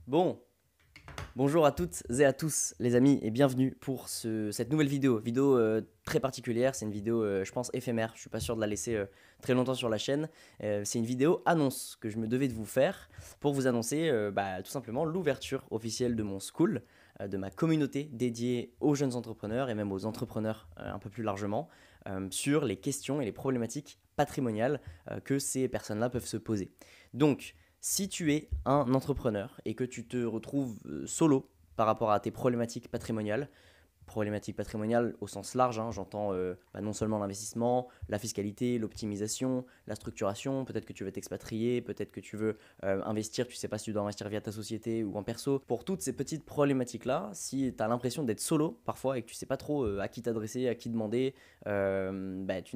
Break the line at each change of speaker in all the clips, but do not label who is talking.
Bon, bonjour à toutes et à tous les amis et bienvenue pour cette nouvelle vidéo très particulière. C'est une vidéo je pense éphémère, je suis pas sûr de la laisser très longtemps sur la chaîne. C'est une vidéo annonce que je me devais de vous faire pour vous annoncer tout simplement l'ouverture officielle de mon school, de ma communauté dédiée aux jeunes entrepreneurs et même aux entrepreneurs un peu plus largement, sur les questions et les problématiques patrimoniales que ces personnes-là peuvent se poser. Donc, si tu es un entrepreneur et que tu te retrouves solo par rapport à tes problématiques patrimoniales au sens large, hein, j'entends non seulement l'investissement, la fiscalité, l'optimisation, la structuration, peut-être que tu veux t'expatrier, peut-être que tu veux investir, tu ne sais pas si tu dois investir via ta société ou en perso. Pour toutes ces petites problématiques-là, si tu as l'impression d'être solo parfois et que tu ne sais pas trop à qui t'adresser, à qui demander, tu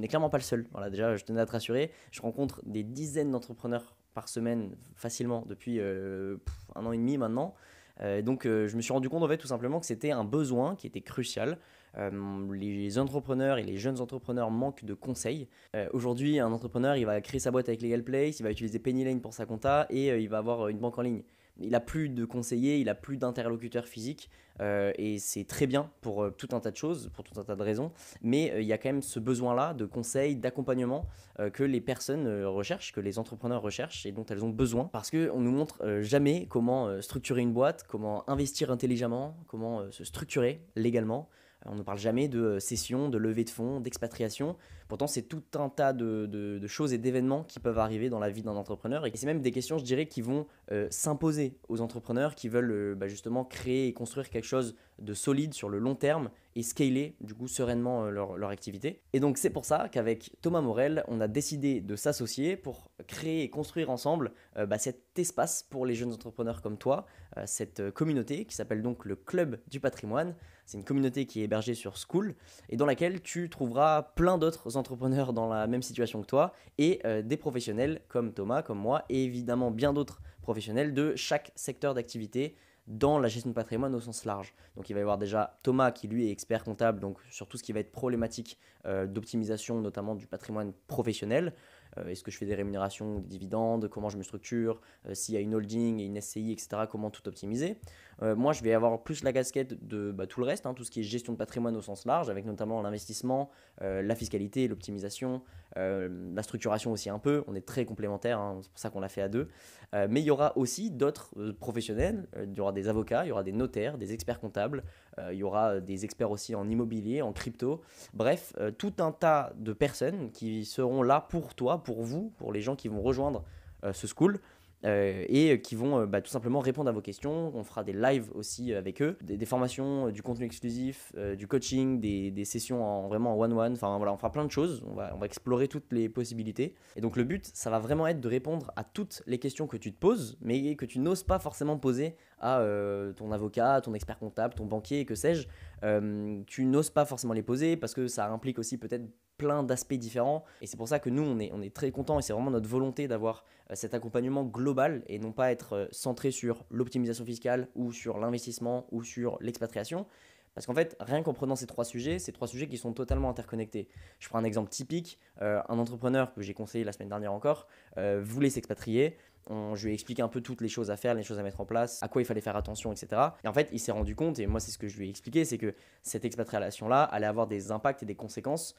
n'es clairement pas le seul. Voilà, déjà, je tenais à te rassurer, je rencontre des dizaines d'entrepreneurs par semaine facilement depuis 1 an et demi maintenant. Je me suis rendu compte en fait tout simplement que c'était un besoin qui était crucial. Les entrepreneurs et les jeunes entrepreneurs manquent de conseils. Aujourd'hui, un entrepreneur, il va créer sa boîte avec Legal Place, il va utiliser Pennylane pour sa compta et il va avoir une banque en ligne. Il n'a plus de conseillers, il n'a plus d'interlocuteurs physiques et c'est très bien pour tout un tas de choses, pour tout un tas de raisons. Mais il y a quand même ce besoin-là de conseils, d'accompagnement que les personnes recherchent, que les entrepreneurs recherchent et dont elles ont besoin. Parce qu'on nous montre jamais comment structurer une boîte, comment investir intelligemment, comment se structurer légalement. On ne parle jamais de cession, de levée de fonds, d'expatriation. Pourtant, c'est tout un tas de choses et d'événements qui peuvent arriver dans la vie d'un entrepreneur. Et c'est même des questions, je dirais, qui vont s'imposer aux entrepreneurs qui veulent justement créer et construire quelque chose de solide sur le long terme et scaler du coup sereinement leur activité. Et donc c'est pour ça qu'avec Thomas Morel, on a décidé de s'associer pour créer et construire ensemble cet espace pour les jeunes entrepreneurs comme toi, cette communauté qui s'appelle donc le Club du Patrimoine. C'est une communauté qui est hébergée sur School et dans laquelle tu trouveras plein d'autres entrepreneurs dans la même situation que toi et des professionnels comme Thomas, comme moi et évidemment bien d'autres professionnels de chaque secteur d'activité dans la gestion de patrimoine au sens large. Donc il va y avoir déjà Thomas qui lui est expert comptable donc sur tout ce qui va être problématique d'optimisation notamment du patrimoine professionnel. Est-ce que je fais des rémunérations, des dividendes, comment je me structure, s'il y a une holding et une SCI, etc., comment tout optimiser. Moi, je vais avoir plus la casquette de tout le reste, hein, tout ce qui est gestion de patrimoine au sens large, avec notamment l'investissement, la fiscalité, l'optimisation, la structuration aussi un peu. On est très complémentaires, hein, c'est pour ça qu'on l'a fait à deux. Mais il y aura aussi d'autres professionnels. Il y aura des avocats, il y aura des notaires, des experts comptables, il y aura des experts aussi en immobilier, en crypto. Bref, tout un tas de personnes qui seront là pour toi, pour vous, pour les gens qui vont rejoindre ce school. Et qui vont tout simplement répondre à vos questions. On fera des lives aussi avec eux, des formations, du contenu exclusif, du coaching, des sessions vraiment en one-one. Enfin voilà, on fera plein de choses. On va explorer toutes les possibilités. Et donc le but, ça va vraiment être de répondre à toutes les questions que tu te poses, mais que tu n'oses pas forcément poser à ton avocat, ton expert comptable, ton banquier, que sais-je. Tu n'oses pas forcément les poser parce que ça implique aussi peut-être plein d'aspects différents et c'est pour ça que nous on est très contents et c'est vraiment notre volonté d'avoir cet accompagnement global et non pas être centré sur l'optimisation fiscale ou sur l'investissement ou sur l'expatriation. Parce qu'en fait, rien qu'en prenant ces trois sujets qui sont totalement interconnectés. Je prends un exemple typique, un entrepreneur que j'ai conseillé la semaine dernière encore, voulait s'expatrier. Je lui ai expliqué un peu toutes les choses à faire, les choses à mettre en place, à quoi il fallait faire attention, etc. Et en fait, il s'est rendu compte, et moi c'est ce que je lui ai expliqué, c'est que cette expatriation-là allait avoir des impacts et des conséquences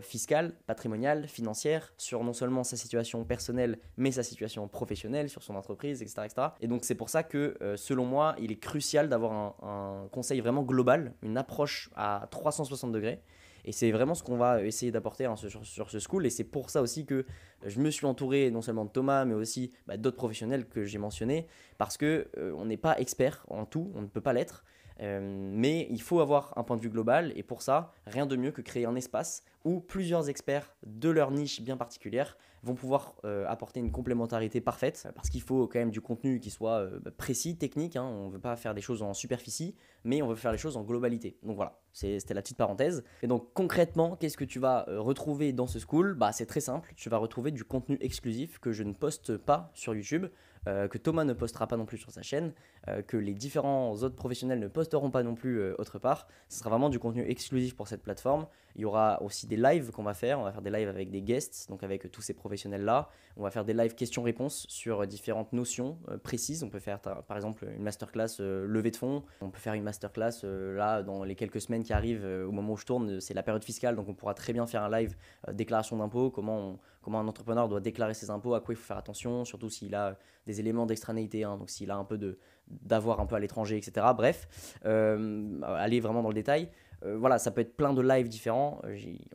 fiscales, patrimoniales, financières, sur non seulement sa situation personnelle, mais sa situation professionnelle, sur son entreprise, etc. etc. Et donc c'est pour ça que, selon moi, il est crucial d'avoir un conseil vraiment global, une approche à 360 degrés. Et c'est vraiment ce qu'on va essayer d'apporter sur ce school. Et c'est pour ça aussi que je me suis entouré non seulement de Thomas, mais aussi d'autres professionnels que j'ai mentionnés. Parce qu'on n'est pas expert en tout, on ne peut pas l'être. Mais il faut avoir un point de vue global. Et pour ça, rien de mieux que créer un espace où plusieurs experts de leur niche bien particulière vont pouvoir apporter une complémentarité parfaite. Parce qu'il faut quand même du contenu qui soit précis, technique. Hein. On ne veut pas faire des choses en superficie, mais on veut faire les choses en globalité. Donc voilà, c'était la petite parenthèse. Et donc concrètement, qu'est-ce que tu vas retrouver dans ce school? C'est très simple, tu vas retrouver du contenu exclusif que je ne poste pas sur YouTube. que Thomas ne postera pas non plus sur sa chaîne, que les différents autres professionnels ne posteront pas non plus autre part. Ce sera vraiment du contenu exclusif pour cette plateforme. Il y aura aussi des lives qu'on va faire. On va faire des lives avec des guests, donc avec tous ces professionnels-là. On va faire des lives questions-réponses sur différentes notions précises. On peut faire par exemple une masterclass levée de fonds. On peut faire une masterclass là dans les quelques semaines qui arrivent au moment où je tourne. C'est la période fiscale, donc on pourra très bien faire un live déclaration d'impôts, comment un entrepreneur doit déclarer ses impôts, à quoi il faut faire attention, surtout s'il a des éléments d'extranéité, hein, donc s'il a un peu d'avoir un peu à l'étranger, etc. Bref, aller vraiment dans le détail. Voilà, ça peut être plein de lives différents,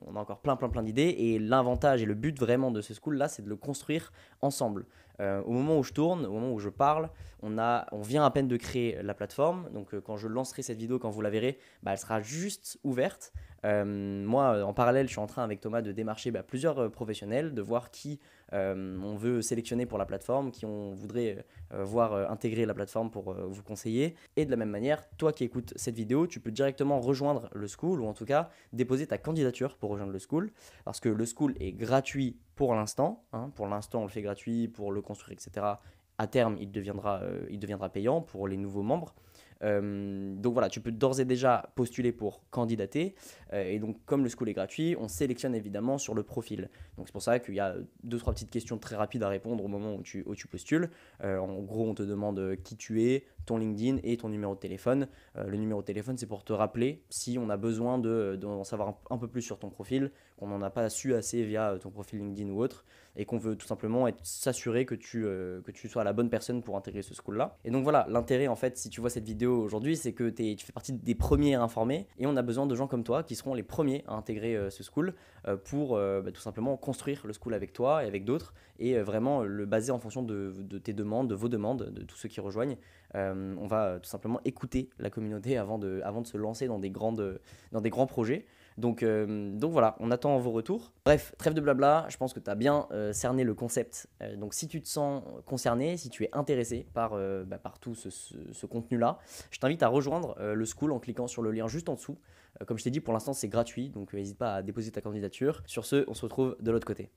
on a encore plein d'idées, et l'avantage et le but vraiment de ce school là, c'est de le construire ensemble. Au moment où je tourne, au moment où je parle, on vient à peine de créer la plateforme, donc quand je lancerai cette vidéo, quand vous la verrez, elle sera juste ouverte. Moi, en parallèle, je suis en train avec Thomas de démarcher plusieurs professionnels, de voir qui on veut sélectionner pour la plateforme, qui on voudrait voir intégrer la plateforme pour vous conseiller. Et de la même manière, toi qui écoutes cette vidéo, tu peux directement rejoindre le school, ou en tout cas déposer ta candidature pour rejoindre le school, parce que le school est gratuit pour l'instant, hein. Pour l'instant on le fait gratuit pour le construire, etc. À terme il deviendra payant pour les nouveaux membres. Donc voilà, tu peux d'ores et déjà postuler pour candidater. Et donc, comme le school est gratuit, on sélectionne évidemment sur le profil. Donc, c'est pour ça qu'il y a 2-3 petites questions très rapides à répondre au moment où tu postules. En gros, on te demande qui tu es, ton LinkedIn et ton numéro de téléphone. Le numéro de téléphone, c'est pour te rappeler si on a besoin d'en savoir un peu plus sur ton profil, qu'on n'en a pas su assez via ton profil LinkedIn ou autre, et qu'on veut tout simplement s'assurer que tu sois la bonne personne pour intégrer ce school-là. Et donc voilà, l'intérêt en fait, si tu vois cette vidéo aujourd'hui, c'est que tu fais partie des premiers informés, et on a besoin de gens comme toi qui seront les premiers à intégrer ce school pour tout simplement construire le school avec toi et avec d'autres, et vraiment le baser en fonction de tes demandes, de vos demandes, de tous ceux qui rejoignent. On va tout simplement écouter la communauté avant de se lancer dans des grands projets. Donc voilà, on attend vos retours. Bref, trêve de blabla, je pense que tu as bien cerné le concept. Donc si tu te sens concerné, si tu es intéressé par tout ce contenu-là, je t'invite à rejoindre le school en cliquant sur le lien juste en dessous. Comme je t'ai dit, pour l'instant c'est gratuit, donc n'hésite pas à déposer ta candidature. Sur ce, on se retrouve de l'autre côté.